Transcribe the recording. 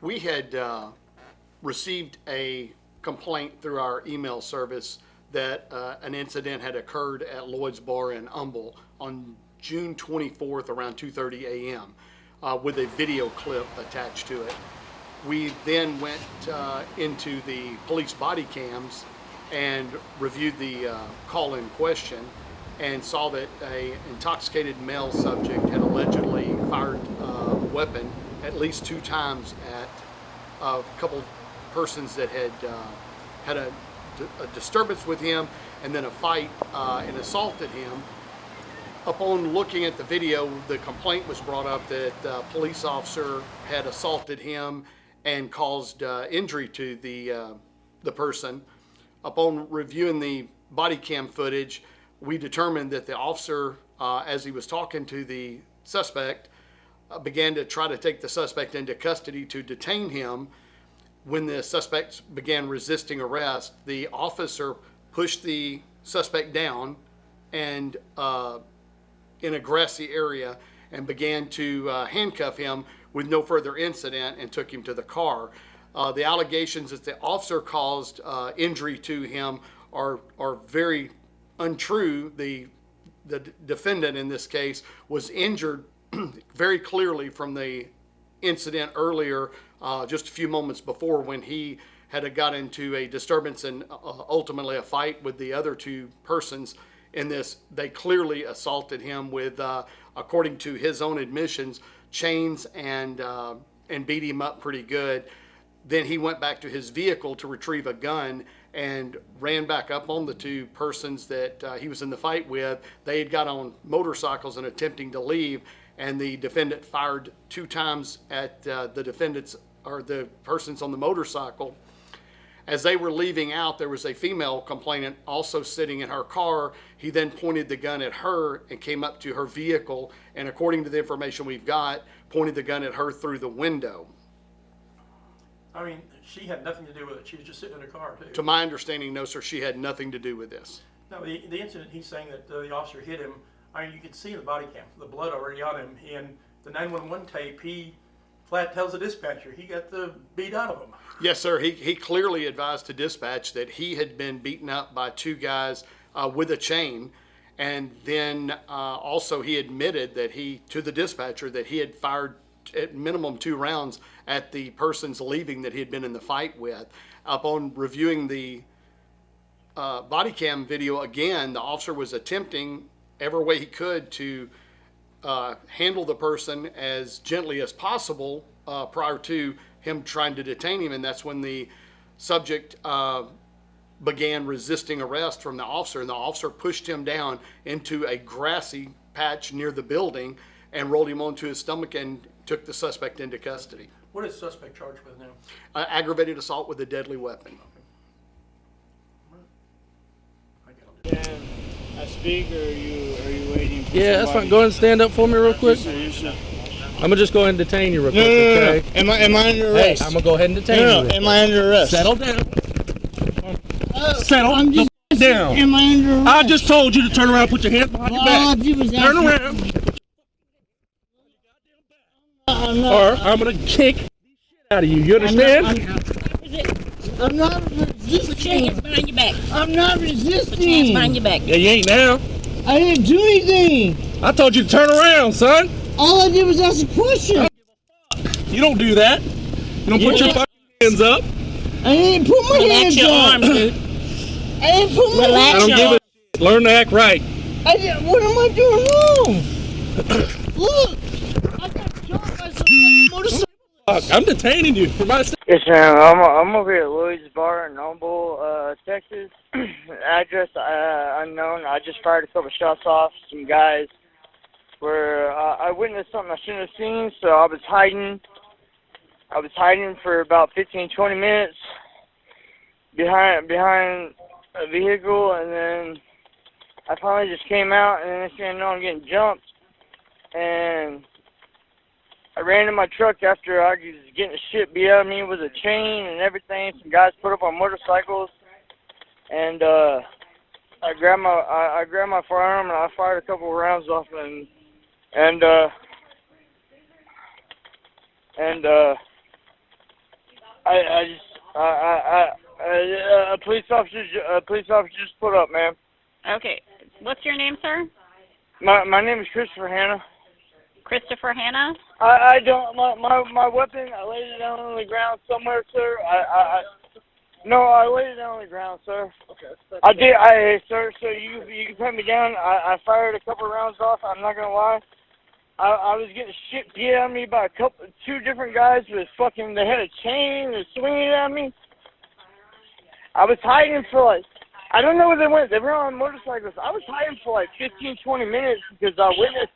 We had received a complaint through our email service that an incident had occurred at Lloyd's Bar in Humble on June 24th around 2:30 a.m. With a video clip attached to it. We then went into the police body cams and reviewed the call in question and saw that an intoxicated male subject had allegedly fired a weapon at least 2 times at a couple persons that had had a disturbance with him and then a fight and assaulted him. Upon looking at the video, the complaint was brought up that a police officer had assaulted him and caused injury to the person. Upon reviewing the body cam footage, we determined that the officer, as he was talking to the suspect, began to try to take the suspect into custody to detain him. When the suspect began resisting arrest, the officer pushed the suspect down and in a grassy area and began to handcuff him with no further incident and took him to the car. The allegations that the officer caused injury to him are very untrue. The defendant in this case was injured very clearly from the incident earlier, just a few moments before, when he had got into a disturbance and ultimately a fight with the other 2 persons in this. They clearly assaulted him with, according to his own admissions, chains and beat him up pretty good. Then he went back to his vehicle to retrieve a gun and ran back up on the 2 persons that he was in the fight with. They had got on motorcycles and attempting to leave, and the defendant fired 2 times at the defendants or the persons on the motorcycle. As they were leaving out, there was a female complainant also sitting in her car. He then pointed the gun at her and came up to her vehicle, and according to the information we've got, pointed the gun at her through the window. I mean, she had nothing to do with it. She was just sitting in her car, too. To my understanding, no, sir, she had nothing to do with this. No, the incident, he's saying that the officer hit him. I mean, you could see in the body cam, the blood already on him. And the 911 tape, he flat tells the dispatcher he got the beat out of him. Yes, sir. He clearly advised to dispatch that he had been beaten up by 2 guys with a chain. And then also he admitted that to the dispatcher that he had fired at minimum 2 rounds at the persons leaving that he had been in the fight with. Upon reviewing the body cam video again, the officer was attempting every way he could to handle the person as gently as possible prior to him trying to detain him, and that's when the subject began resisting arrest from the officer, and the officer pushed him down into a grassy patch near the building and rolled him onto his stomach and took the suspect into custody. What is the suspect charged with now? Aggravated assault with a deadly weapon. Can I speak, or are you waiting for Yeah, that's somebody? fine. Go ahead and stand up for me real quick. Yes, sir. I'm gonna just go ahead and detain you real quick, No. okay? Am I under Hey, arrest? I'm gonna go ahead and detain No. you. real Am I under arrest? quick. Settle down. Settle I'm just the down. Am I under arrest? I just told you to turn around, put your hands behind your All I back. did was ask Turn you- around, I'm not. or I'm gonna kick the shit out of you. You understand? I'm not Put your resisting. hands behind your back. I'm not Put your hands resisting. behind your back. Yeah, you ain't now. I didn't do anything. I told you to turn around, son. All I did was ask a question. You don't do that. You don't put your fucking hands up. I didn't put my Relax hands your up. arms, dude. I didn't put my Relax I hands don't your give arms. a shit. Learn to act right. What am I doing wrong? Look, I got shot by some motorcycle. Fuck, I'm detaining you for my safety. Yes, ma'am. I'm over here at Lloyd's Bar in Humble, Texas. Address unknown. I just fired a couple shots off. Some guys where I witnessed something I shouldn't have seen, so I was hiding. I was hiding for about 15, 20 minutes behind a vehicle, and then I finally just came out, and then next thing I know, I'm getting jumped, and I ran in my truck after I was getting the shit beat out of me with a chain and everything. Some guys put up on motorcycles, and I grabbed my firearm and I fired a couple of rounds off, and. A police officer just put up, ma'am. Okay. What's your name, sir? My name is Christopher Hanna. Christopher Hanna? I don't, my weapon, I laid it down on the ground somewhere, sir. No, I laid it down on the ground, sir. Okay. Sir, you can put me down. I fired a couple rounds off, I'm not gonna lie. I was getting shit beat at me by two different guys with fucking, they had a chain and swinging at me. I was hiding for like, I don't know where they went. They were on motorcycles. I was hiding for like 15, 20 minutes because I witnessed.